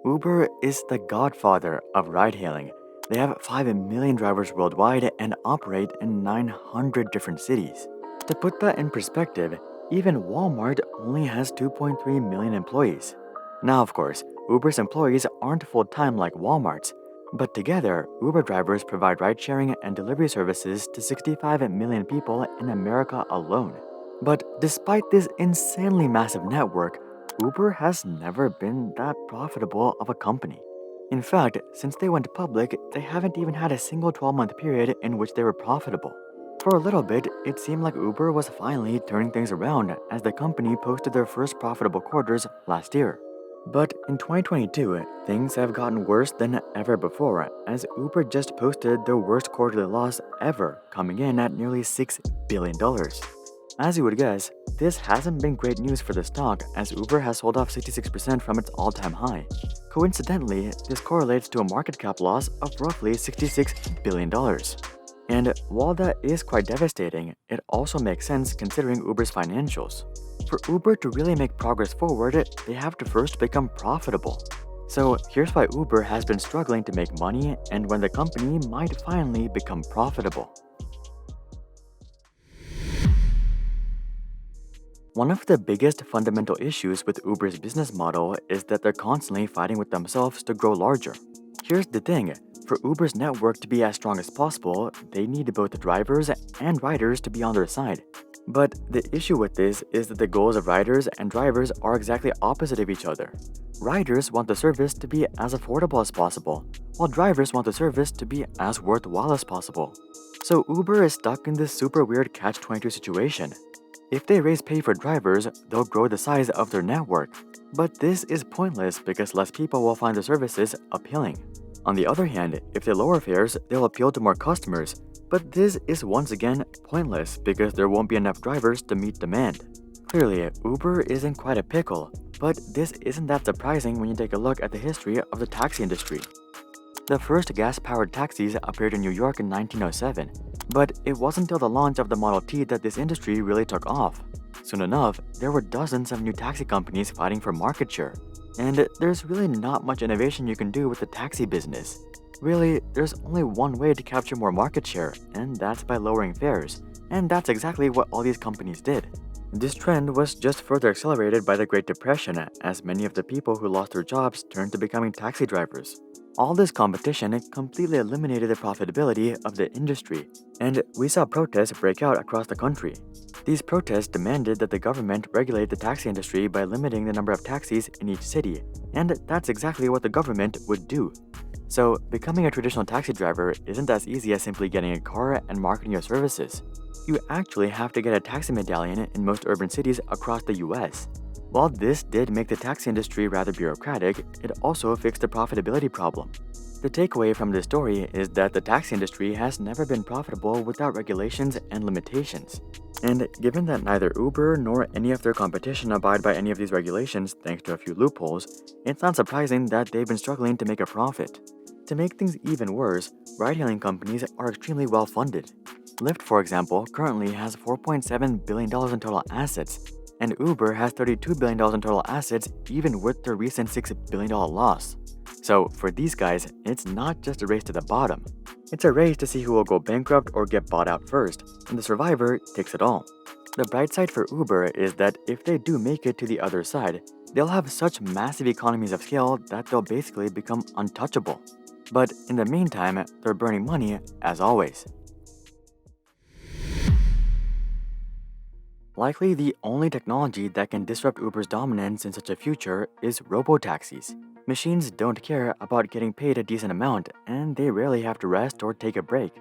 Uber is the godfather of ride-hailing. They have 5 million drivers worldwide and operate in 900 different cities. To put that in perspective, even Walmart only has 2.3 million employees. Now, of course, Uber's employees aren't full-time like Walmart's, but together, Uber drivers provide ride-sharing and delivery services to 65 million people in America alone. But despite this insanely massive network, Uber has never been that profitable of a company. In fact, since they went public, they haven't even had a single 12-month period in which they were profitable. For a little bit, it seemed like Uber was finally turning things around as the company posted their first profitable quarters last year. But in 2022, things have gotten worse than ever before as Uber just posted their worst quarterly loss ever, coming in at nearly $6 billion. As you would guess, this hasn't been great news for the stock as Uber has sold off 66% from its all-time high. Coincidentally, this correlates to a market cap loss of roughly $66 billion. And while that is quite devastating, it also makes sense considering Uber's financials. For Uber to really make progress forward, they have to first become profitable. So here's why Uber has been struggling to make money and when the company might finally become profitable. One of the biggest fundamental issues with Uber's business model is that they're constantly fighting with themselves to grow larger. Here's the thing, for Uber's network to be as strong as possible, they need both drivers and riders to be on their side. But the issue with this is that the goals of riders and drivers are exactly opposite of each other. Riders want the service to be as affordable as possible, while drivers want the service to be as worthwhile as possible. So Uber is stuck in this super weird catch-22 situation. If they raise pay for drivers, they'll grow the size of their network. But this is pointless because less people will find the services appealing. On the other hand, if they lower fares, they'll appeal to more customers. But this is once again pointless because there won't be enough drivers to meet demand. Clearly, Uber is in quite a pickle, but this isn't that surprising when you take a look at the history of the taxi industry. The first gas-powered taxis appeared in New York in 1907, but it wasn't until the launch of the Model T that this industry really took off. Soon enough, there were dozens of new taxi companies fighting for market share. And there's really not much innovation you can do with the taxi business. Really, there's only one way to capture more market share, and that's by lowering fares. And that's exactly what all these companies did. This trend was just further accelerated by the Great Depression, as many of the people who lost their jobs turned to becoming taxi drivers. All this competition completely eliminated the profitability of the industry, and we saw protests break out across the country. These protests demanded that the government regulate the taxi industry by limiting the number of taxis in each city, and that's exactly what the government would do. So, becoming a traditional taxi driver isn't as easy as simply getting a car and marketing your services. You actually have to get a taxi medallion in most urban cities across the US. While this did make the taxi industry rather bureaucratic, it also fixed the profitability problem. The takeaway from this story is that the taxi industry has never been profitable without regulations and limitations. And given that neither Uber nor any of their competition abide by any of these regulations thanks to a few loopholes, it's not surprising that they've been struggling to make a profit. To make things even worse, ride-hailing companies are extremely well funded. Lyft, for example, currently has $4.7 billion in total assets, and Uber has $32 billion in total assets even with their recent $6 billion loss. So for these guys, it's not just a race to the bottom. It's a race to see who will go bankrupt or get bought out first, and the survivor takes it all. The bright side for Uber is that if they do make it to the other side, they'll have such massive economies of scale that they'll basically become untouchable. But in the meantime, they're burning money as always. Likely the only technology that can disrupt Uber's dominance in such a future is robotaxis. Machines don't care about getting paid a decent amount, and they rarely have to rest or take a break.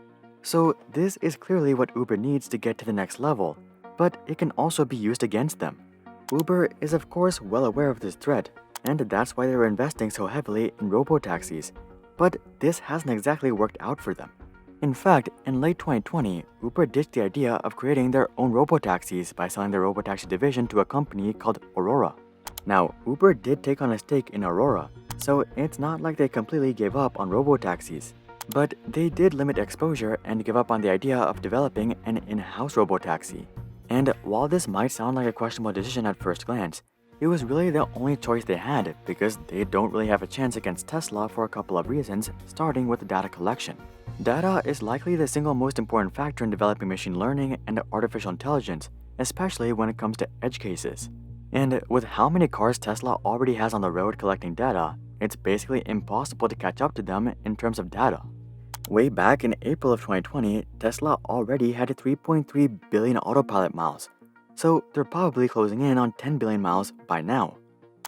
So this is clearly what Uber needs to get to the next level, but it can also be used against them. Uber is of course well aware of this threat, and that's why they're investing so heavily in robotaxis. But this hasn't exactly worked out for them. In fact, in late 2020, Uber ditched the idea of creating their own robotaxis by selling their robotaxi division to a company called Aurora. Now, Uber did take on a stake in Aurora, so it's not like they completely gave up on robotaxis. But they did limit exposure and give up on the idea of developing an in-house robotaxi. And while this might sound like a questionable decision at first glance, It was really the only choice they had because they don't really have a chance against Tesla for a couple of reasons, starting with the data collection. Data is likely the single most important factor in developing machine learning and artificial intelligence, especially when it comes to edge cases. And with how many cars Tesla already has on the road collecting data, it's basically impossible to catch up to them in terms of data. Way back in April of 2020, Tesla already had 3.3 billion autopilot miles, so they're probably closing in on 10 billion miles by now.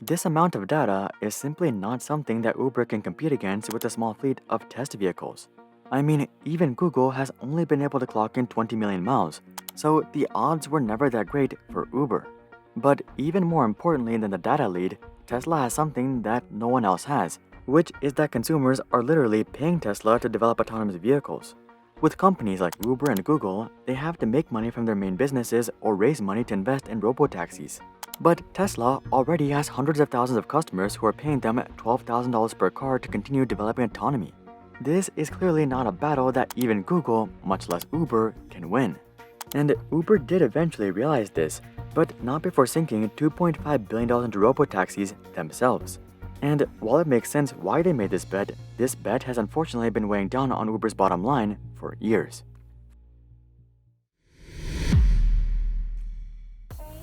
This amount of data is simply not something that Uber can compete against with a small fleet of test vehicles. I mean, even Google has only been able to clock in 20 million miles, so the odds were never that great for Uber. But even more importantly than the data lead, Tesla has something that no one else has, which is that consumers are literally paying Tesla to develop autonomous vehicles. With companies like Uber and Google, they have to make money from their main businesses or raise money to invest in robotaxis. But Tesla already has hundreds of thousands of customers who are paying them $12,000 per car to continue developing autonomy. This is clearly not a battle that even Google, much less Uber, can win. And Uber did eventually realize this, but not before sinking $2.5 billion into robotaxis themselves. And while it makes sense why they made this bet has unfortunately been weighing down on Uber's bottom line for years.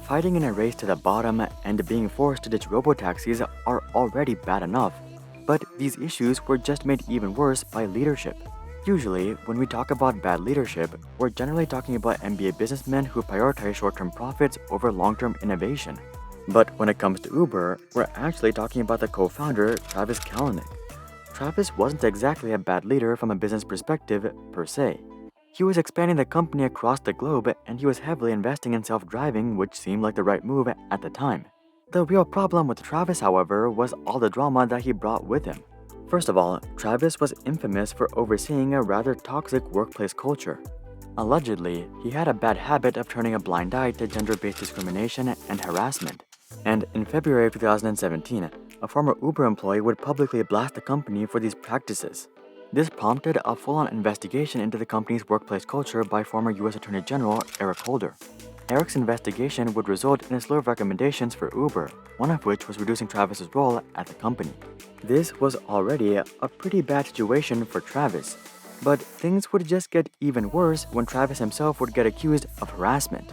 Fighting in a race to the bottom and being forced to ditch robotaxis are already bad enough, but these issues were just made even worse by leadership. Usually, when we talk about bad leadership, we're generally talking about MBA businessmen who prioritize short-term profits over long-term innovation. But when it comes to Uber, we're actually talking about the co-founder, Travis Kalanick. Travis wasn't exactly a bad leader from a business perspective, per se. He was expanding the company across the globe and he was heavily investing in self-driving, which seemed like the right move at the time. The real problem with Travis, however, was all the drama that he brought with him. First of all, Travis was infamous for overseeing a rather toxic workplace culture. Allegedly, he had a bad habit of turning a blind eye to gender-based discrimination and harassment. And in February of 2017, a former Uber employee would publicly blast the company for these practices. This prompted a full-on investigation into the company's workplace culture by former U.S. Attorney General Eric Holder. Eric's investigation would result in a slew of recommendations for Uber, one of which was reducing Travis's role at the company. This was already a pretty bad situation for Travis, but things would just get even worse when Travis himself would get accused of harassment.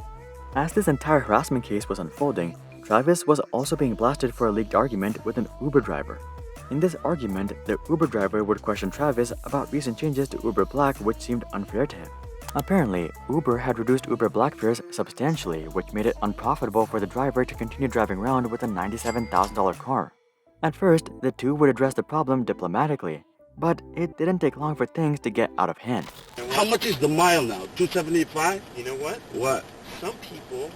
As this entire harassment case was unfolding, Travis was also being blasted for a leaked argument with an Uber driver. In this argument, the Uber driver would question Travis about recent changes to Uber Black which seemed unfair to him. Apparently, Uber had reduced Uber Black fares substantially, which made it unprofitable for the driver to continue driving around with a $97,000 car. At first, the two would address the problem diplomatically, but it didn't take long for things to get out of hand. How much is the mile now? 275? You know what? What? Some people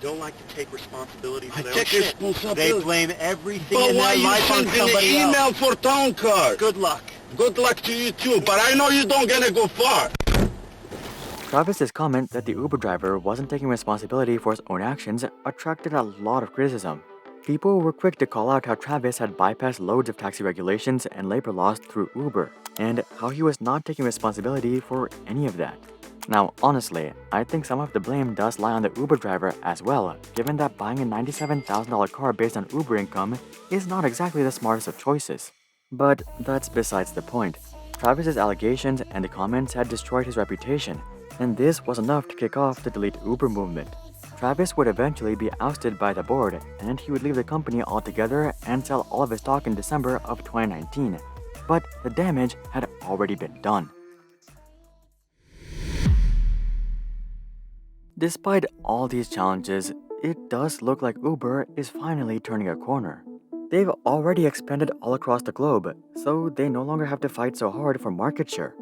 don't like to take responsibility for I their own take shit. responsibility. They blame everything But in why their you life on sending somebody an email else. for town car? Good luck. Good luck to you too, but I know you don't gonna go far. Travis's comment that the Uber driver wasn't taking responsibility for his own actions attracted a lot of criticism. People were quick to call out how Travis had bypassed loads of taxi regulations and labor laws through Uber, and how he was not taking responsibility for any of that. Now, honestly, I think some of the blame does lie on the Uber driver as well, given that buying a $97,000 car based on Uber income is not exactly the smartest of choices. But that's besides the point. Travis's allegations and the comments had destroyed his reputation, and this was enough to kick off the Delete Uber movement. Travis would eventually be ousted by the board, and he would leave the company altogether and sell all of his stock in December of 2019. But the damage had already been done. Despite all these challenges, it does look like Uber is finally turning a corner. They've already expanded all across the globe, so they no longer have to fight so hard for market share.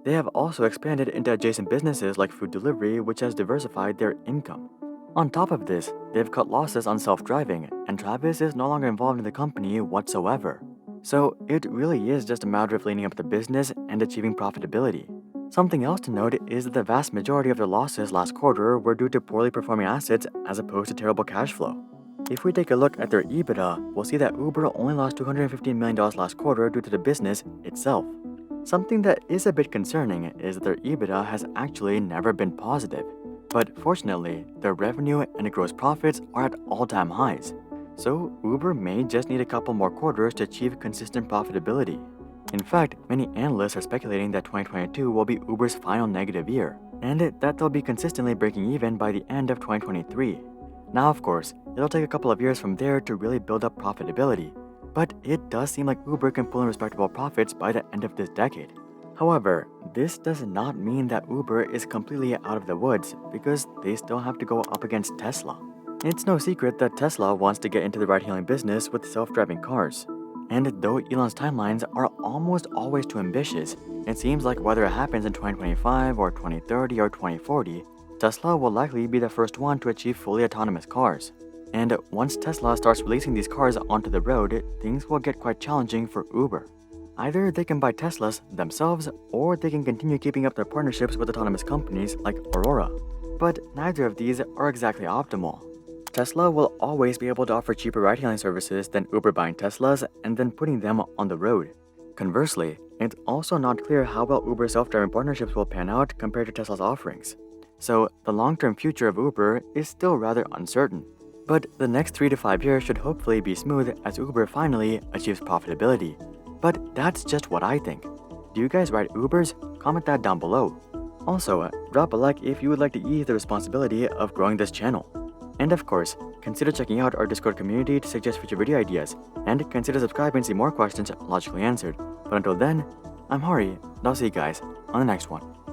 They have also expanded into adjacent businesses like food delivery, which has diversified their income. On top of this, they've cut losses on self-driving, and Travis is no longer involved in the company whatsoever. So it really is just a matter of cleaning up the business and achieving profitability. Something else to note is that the vast majority of their losses last quarter were due to poorly performing assets as opposed to terrible cash flow. If we take a look at their EBITDA, we'll see that Uber only lost $215 million last quarter due to the business itself. Something that is a bit concerning is that their EBITDA has actually never been positive. But fortunately, their revenue and gross profits are at all-time highs. So Uber may just need a couple more quarters to achieve consistent profitability. In fact, many analysts are speculating that 2022 will be Uber's final negative year, and that they'll be consistently breaking even by the end of 2023. Now, of course, it'll take a couple of years from there to really build up profitability, but it does seem like Uber can pull in respectable profits by the end of this decade. However, this does not mean that Uber is completely out of the woods because they still have to go up against Tesla. It's no secret that Tesla wants to get into the ride-hailing business with self-driving cars. And though Elon's timelines are almost always too ambitious, it seems like whether it happens in 2025 or 2030 or 2040, Tesla will likely be the first one to achieve fully autonomous cars. And once Tesla starts releasing these cars onto the road, things will get quite challenging for Uber. Either they can buy Teslas themselves, or they can continue keeping up their partnerships with autonomous companies like Aurora. But neither of these are exactly optimal. Tesla will always be able to offer cheaper ride-hailing services than Uber buying Teslas and then putting them on the road. Conversely, it's also not clear how well Uber's self-driving partnerships will pan out compared to Tesla's offerings. So the long-term future of Uber is still rather uncertain. But the next 3 to 5 years should hopefully be smooth as Uber finally achieves profitability. But that's just what I think. Do you guys ride Ubers? Comment that down below. Also, drop a like if you would like to ease the responsibility of growing this channel. And of course, consider checking out our Discord community to suggest future video ideas, and consider subscribing to see more questions logically answered. But until then, I'm Hari, and I'll see you guys on the next one.